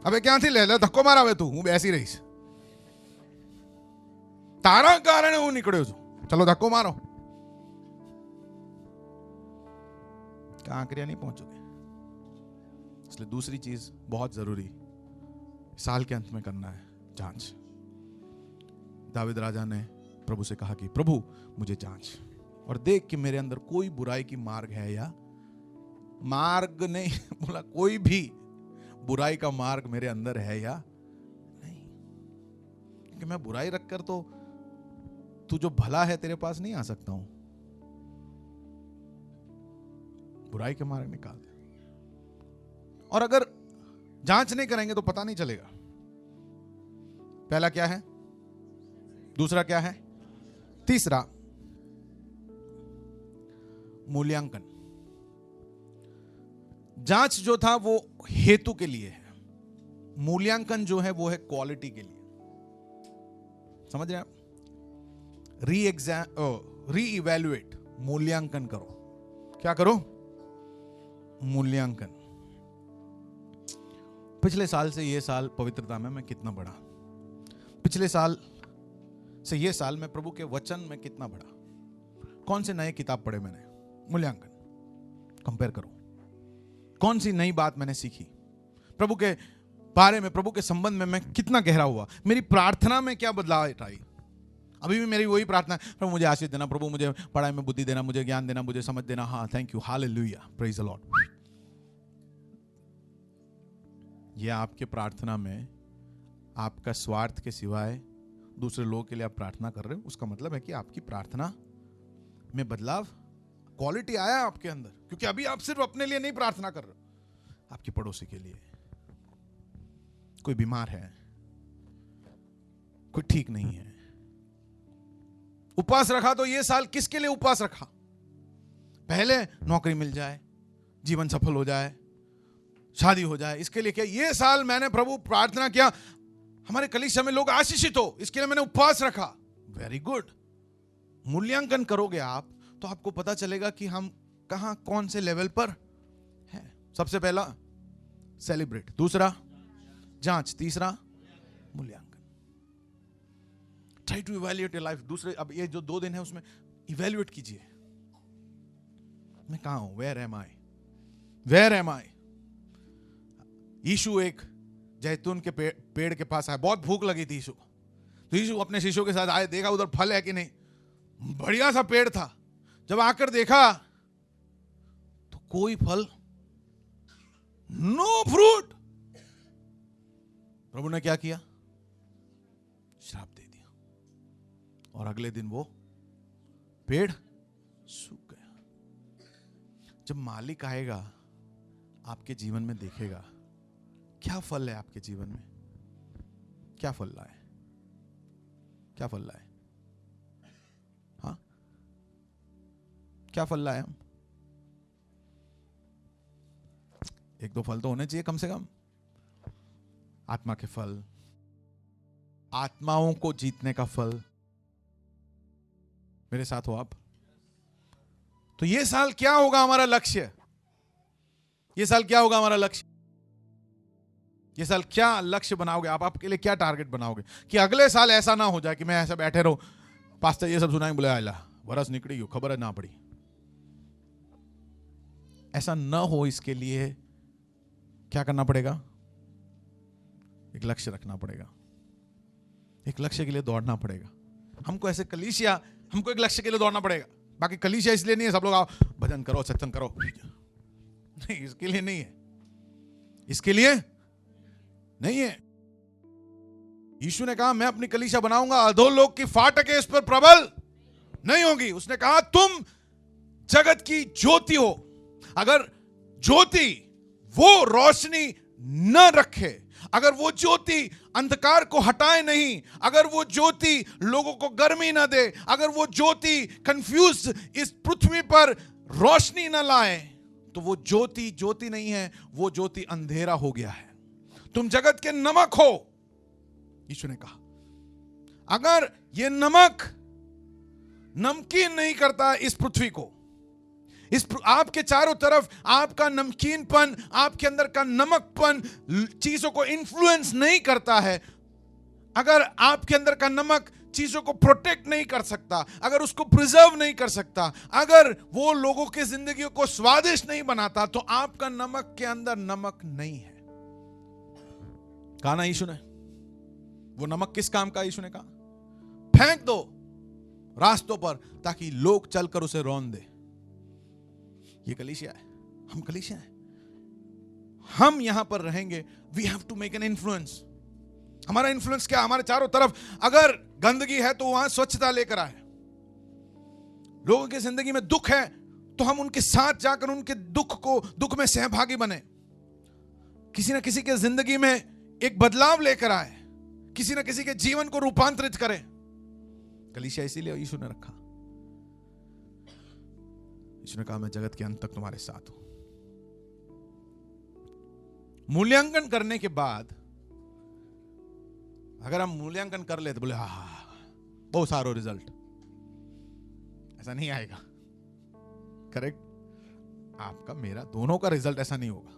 Speaker 1: હવે ક્યાંથી લે ધક્કો મારાવે તું, હું બેસી રહીશ. તારા કારણે હું નીકળ્યો છું, ચલો ધક્કો મારો. कांकरिया नहीं पहुंचोगे। इसलिए दूसरी चीज बहुत जरूरी साल के अंत में करना है, जांच। दाऊद राजा ने प्रभु से कहा कि प्रभु मुझे जांच और देख कि मेरे अंदर कोई बुराई की मार्ग है या मार्ग नहीं बोला, कोई भी बुराई का मार्ग मेरे अंदर है या नहीं। क्योंकि मैं बुराई रखकर तो तू जो भला है तेरे पास नहीं आ सकता हूं। बुराई के मार्ग निकाल दे। और अगर जांच नहीं करेंगे तो पता नहीं चलेगा। पहला क्या है, दूसरा क्या है, तीसरा मूल्यांकन। जांच जो था वो हेतु के लिए है, मूल्यांकन जो है वो है क्वालिटी के लिए। समझ रहे हैं आप? री इवैल्यूएट, मूल्यांकन करो। क्या करो? मूल्यांकन। पिछले साल से ये साल पवित्रता में मैं कितना बढ़ा, पिछले साल से ये साल में प्रभु के वचन में कितना बढ़ा, कौन से नए किताब पढ़े मैंने, मूल्यांकन, कंपेयर करो। कौन सी नई बात मैंने सीखी, प्रभु के बारे में, प्रभु के संबंध में मैं कितना गहरा हुआ, मेरी प्रार्थना में क्या बदलाव आई। अभी भी मेरी वही प्रार्थना है, प्रभु मुझे आशीष देना, प्रभु मुझे पढ़ाई में बुद्धि देना, मुझे ज्ञान देना, मुझे समझ देना। हाँ, thank you, hallelujah, praise the Lord. यह आपके प्रार्थना में आपका स्वार्थ के सिवाय दूसरे लोगों के लिए आप प्रार्थना कर रहे हो, उसका मतलब है कि आपकी प्रार्थना में बदलाव, क्वालिटी आया आपके अंदर। क्योंकि अभी आप सिर्फ अपने लिए नहीं प्रार्थना कर रहे हो, आपके पड़ोसी के लिए। कोई बीमार है, कोई ठीक नहीं है, उपवास रखा तो ये साल किसके लिए उपवास रखा? पहले नौकरी मिल जाए, जीवन सफल हो जाए, शादी हो जाए, इसके लिए क्या ये साल मैंने प्रभु प्रार्थना किया हमारे कलीसिया में लोग आशीषित हो, इसके लिए मैंने उपवास रखा। Very good. मूल्यांकन करोगे आप तो आपको पता चलेगा कि हम कहां, कौन से लेवल पर हैं। सबसे पहला सेलिब्रेट, दूसरा जांच, तीसरा मूल्यांकन। Try to evaluate your life. दूसरे अब ये जो 2 दिन है उसमें इवैल्यूएट कीजिए, मैं कहां हूं? Where am I, where am I? यीशु एक जैतून के पेड़ के पास आया, बहुत भूख लगी थी यीशु को। तो यीशु अपने शिष्यों के साथ आए, देखा उधर फल है कि नहीं, बढ़िया सा पेड़ था। जब आकर देखा तो कोई फल, नो फ्रूट। प्रभु ने क्या किया? श्राप दे दिया, और अगले दिन वो पेड़ सूख गया। जब मालिक आएगा आपके जीवन में, देखेगा क्या फल है आपके जीवन में, क्या फल लाए, क्या फल लाए, हाँ क्या फल लाए हम? एक दो फल तो होने चाहिए कम से कम। आत्मा के फल, आत्माओं को जीतने का फल। मेरे साथ हो आप? तो ये साल क्या होगा हमारा लक्ष्य? ये साल क्या होगा हमारा लक्ष्य? ये साल क्या लक्ष्य बनाओगे आप? आपके लिए क्या टारगेट बनाओगे कि अगले साल ऐसा ना हो जाए कि मैं ऐसा बैठे रहूं, पास्टर ये सब सुनाएंगे, बोले आला बरस निकली हो, खबर है ना पड़ी। ऐसा ना हो, इसके लिए क्या करना पड़ेगा? एक लक्ष्य रखना पड़ेगा, एक लक्ष्य के लिए दौड़ना पड़ेगा। हमको ऐसे कलीसिया, हमको एक लक्ष्य के लिए दौड़ना पड़ेगा। बाकी कलीसिया इसलिए नहीं है सब लोग आओ भजन करो सत्संग करो, नहीं, इसके लिए नहीं है, इसके लिए नहीं है। यीशु ने कहा मैं अपनी कलीसिया बनाऊंगा, अधोलोक की फाटकें इस पर प्रबल नहीं होगी। उसने कहा तुम जगत की ज्योति हो। अगर ज्योति वो रोशनी न रखे, अगर वो ज्योति अंधकार को हटाए नहीं, अगर वो ज्योति लोगों को गर्मी ना दे, अगर वो ज्योति कंफ्यूज इस पृथ्वी पर रोशनी ना लाए, तो वो ज्योति ज्योति नहीं है, वो ज्योति अंधेरा हो गया है। तुम जगत के नमक हो, यीशु ने कहा। अगर ये नमक नमकीन नहीं करता इस पृथ्वी को, आपके चारों तरफ आपका नमकीनपन, आपके अंदर का नमकपन चीजों को इन्फ्लुएंस नहीं करता है, अगर आपके अंदर का नमक चीजों को प्रोटेक्ट नहीं कर सकता, अगर उसको प्रिजर्व नहीं कर सकता, अगर वो लोगों की जिंदगी को स्वादिष्ट नहीं बनाता, तो आपका नमक के अंदर नमक नहीं है। कहा ना यीशु ने, वो नमक किस काम का? यीशु ने कहा फेंक दो रास्तों पर ताकि लोग चलकर उसे रौंद दे। ये कलीसिया है, हम कलीसिया है, हम यहां पर रहेंगे। We have to make an influence. हमारा इन्फ्लुएंस क्या? हमारे चारों तरफ अगर गंदगी है तो वहां स्वच्छता लेकर आए। लोगों की जिंदगी में दुख है तो हम उनके साथ जाकर उनके दुख में सहभागी बने। किसी ना किसी के जिंदगी में एक बदलाव लेकर आए, किसी ना किसी के जीवन को रूपांतरित करें। कलीसिया इसीलिए यीशु ने रखा। यीशु ने कहा मैं जगत के अंत तक तुम्हारे साथ हूं। मूल्यांकन करने के बाद अगर हम मूल्यांकन कर ले तो बोले हा बहुत सारो रिजल्ट, ऐसा नहीं आएगा। करेक्ट? आपका मेरा दोनों का रिजल्ट ऐसा नहीं होगा।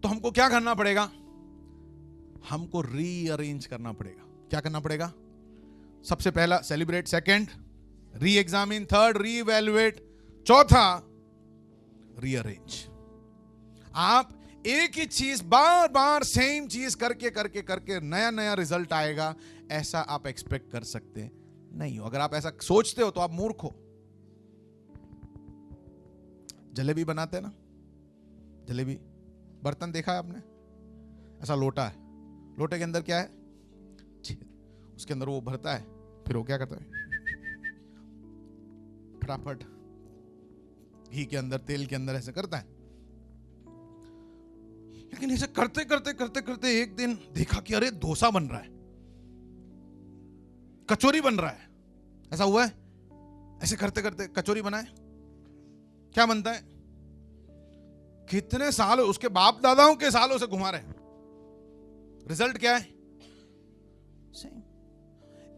Speaker 1: तो हमको क्या करना पड़ेगा? हमको रीअरेंज करना पड़ेगा। क्या करना पड़ेगा? सबसे पहला सेलिब्रेट, सेकंड री एग्जामिन, थर्ड री इवैल्यूएट, चौथा रीअरेंज। आप एक ही चीज बार बार सेम चीज करके करके करके नया नया रिजल्ट आएगा, ऐसा आप एक्सपेक्ट कर सकते नहीं हो। अगर आप ऐसा सोचते हो तो आप मूर्ख हो। जलेबी बनाते हैं ना, जलेबी बर्तन देखा है आपने? ऐसा लोटा है, लोटे के अंदर क्या है? उसके अंदर वो भरता है, फिर वो क्या करता है? फटाफट घी के अंदर, तेल के अंदर ऐसे करता है। लेकिन ऐसे करते करते करते करते एक दिन देखा कि अरे डोसा बन रहा है, कचौरी बन रहा है। ऐसा हुआ है? ऐसे करते करते कचौरी बनाए, क्या बनता है? कितने साल उसके बाप दादाओं के सालों से घुमा रहे हैं। रिजल्ट क्या है? सेम।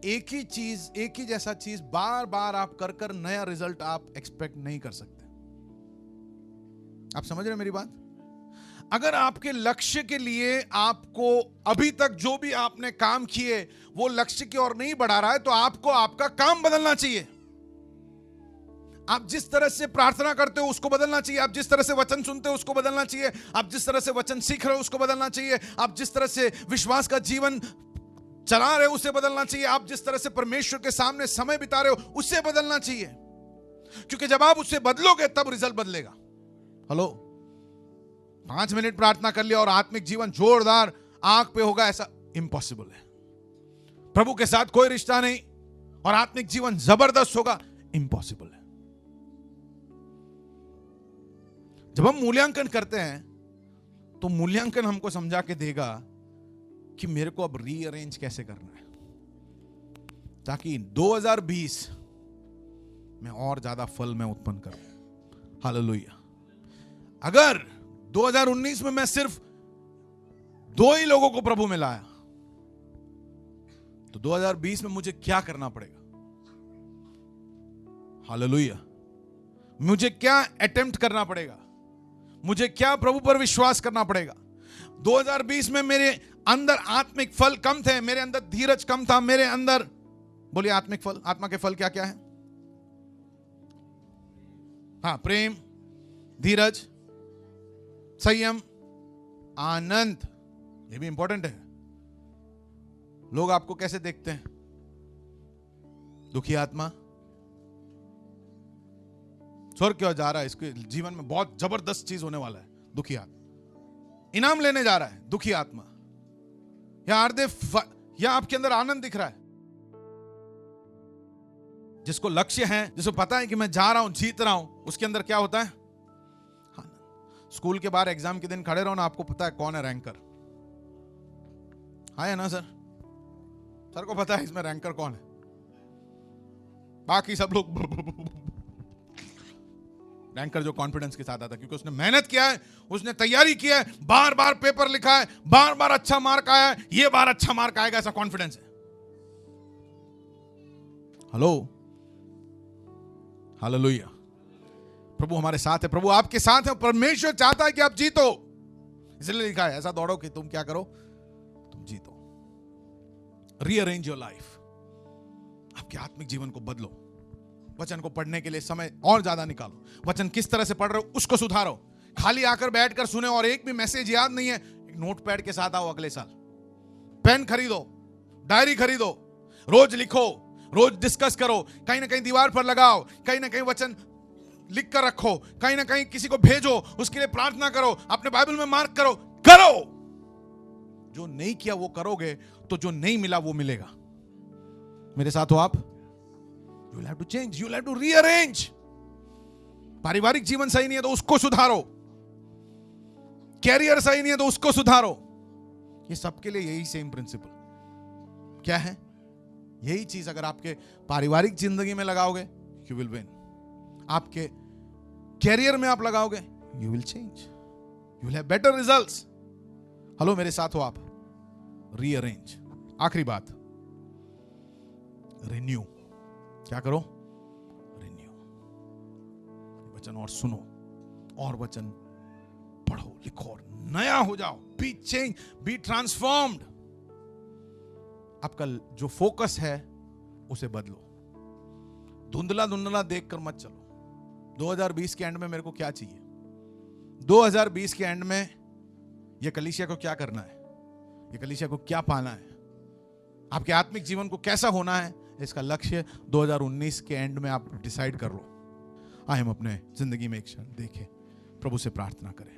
Speaker 1: एक ही चीज, एक ही जैसा चीज बार बार आप कर कर नया रिजल्ट आप एक्सपेक्ट नहीं कर सकते। आप समझ रहे हैं मेरी बात? अगर आपके लक्ष्य के लिए आपको अभी तक जो भी आपने काम किए वो लक्ष्य की ओर नहीं बढ़ा रहा है, तो आपको आपका काम बदलना चाहिए। आप जिस तरह से प्रार्थना करते हो उसको बदलना चाहिए, आप जिस तरह से वचन सुनते हो उसको बदलना चाहिए, आप जिस तरह से वचन सीख रहे हो उसको बदलना चाहिए, आप जिस तरह से विश्वास का जीवन चला रहे हो उसे बदलना चाहिए, आप जिस तरह से परमेश्वर के सामने समय बिता रहे हो उससे बदलना चाहिए, क्योंकि जब आप उससे बदलोगे तब रिजल्ट बदलेगा। हेलो, 5 मिनट प्रार्थना कर लिया और आत्मिक जीवन जोरदार आंख पे होगा, ऐसा इम्पॉसिबल है। प्रभु के साथ कोई रिश्ता नहीं और आत्मिक जीवन जबरदस्त होगा, इम्पॉसिबल है। जब हम मूल्यांकन करते हैं तो मूल्यांकन हमको समझा के देगा कि मेरे को अब रीअरेंज कैसे करना है ताकि 2020 में और ज्यादा फल मैं उत्पन्न करूं। हालेलुया। अगर 2019 में मैं सिर्फ 2 ही लोगों को प्रभु में लाया तो 2020 में मुझे क्या करना पड़ेगा? हालेलुया। मुझे क्या अटेम्प्ट करना पड़ेगा? मुझे क्या प्रभु पर विश्वास करना पड़ेगा? 2020 में मेरे अंदर आत्मिक फल कम थे, मेरे अंदर धीरज कम था, मेरे अंदर, बोलिए आत्मिक फल, आत्मा के फल क्या क्या है? हाँ, प्रेम, धीरज, संयम, आनंद। ये भी इंपॉर्टेंट है। लोग आपको कैसे देखते हैं? दुखी आत्मा, स्वर्ग क्यों जा रहा है? इसके जीवन में बहुत जबरदस्त चीज होने वाला है। दुखी आत्मा इनाम लेने जा रहा है। दुखी आत्मा, या आपके अंदर आनंद दिख रहा है? जिसको लक्ष्य है, जिसको पता है कि मैं जा रहा हूं, जीत रहा हूं, उसके अंदर क्या होता है? स्कूल के बाहर एग्जाम के दिन खड़े रहो ना, आपको पता है कौन है रैंकर। हाँ है ना सर? सर को पता है इसमें रैंकर कौन है। बाकी सब लोग रैंकर जो कॉन्फिडेंस के साथ आता है क्योंकि उसने मेहनत किया है, उसने तैयारी किया है, बार बार पेपर लिखा है, बार बार अच्छा मार्क आया है, ये बार अच्छा मार्क आएगा, ऐसा कॉन्फिडेंस है। Hello, hallelujah. प्रभु हमारे साथ है, प्रभु आपके साथ है। परमेश्वर चाहता है कि आप जीतो, इसलिए लिखा है ऐसा दौड़ो कि तुम क्या करो? तुम जीतो। Rearrange your life. आपके आत्मिक जीवन को बदलो। वचन को पढ़ने के लिए समय और ज्यादा निकालो। वचन किस तरह से पढ़ रहे हो उसको सुधारो। खाली आकर बैठकर सुने और एक भी मैसेज याद नहीं है, एक नोटपैड के साथ आओ अगले साल। पेन खरीदो, डायरी खरीदो, रोज लिखो, रोज डिस्कस करो, कहीं ना कहीं दीवार पर लगाओ, कहीं ना कहीं वचन लिख कर रखो, कहीं ना कहीं किसी को भेजो, उसके लिए प्रार्थना करो, अपने बाइबल में मार्क करो। जो नहीं किया वो करोगे तो जो नहीं मिला वो मिलेगा। मेरे साथ हो आप? You will have to change, you will have to rearrange. पारिवारिक जीवन सही नहीं है तो उसको सुधारो। कैरियर सही नहीं है तो उसको सुधारो। ये सबके लिए यही सेम प्रिंसिपल क्या है? यही चीज अगर आपके पारिवारिक जिंदगी में लगाओगे, you will win. आपके कैरियर में आप लगाओगे, you will change. You will have better results. Hello, मेरे साथ हो आप? रीअरेंज। आखिरी बात, रिन्यू। क्या करो? रिन्यू। वचन और सुनो और वचन पढ़ो, लिखो और नया हो जाओ। B change, be transformed. आपका जो फोकस है उसे बदलो। धुंधला धुंधला देखकर मत चलो। 2020 के एंड में मेरे को क्या चाहिए? 2020 के एंड में ये कलीसिया को क्या करना है? ये कलीसिया को क्या पाना है? आपके आत्मिक जीवन को कैसा होना है? इसका लक्ष्य 2019 के एंड में आप डिसाइड कर लो। आए हम अपने जिंदगी में एक क्षण देखें, प्रभु से प्रार्थना करें।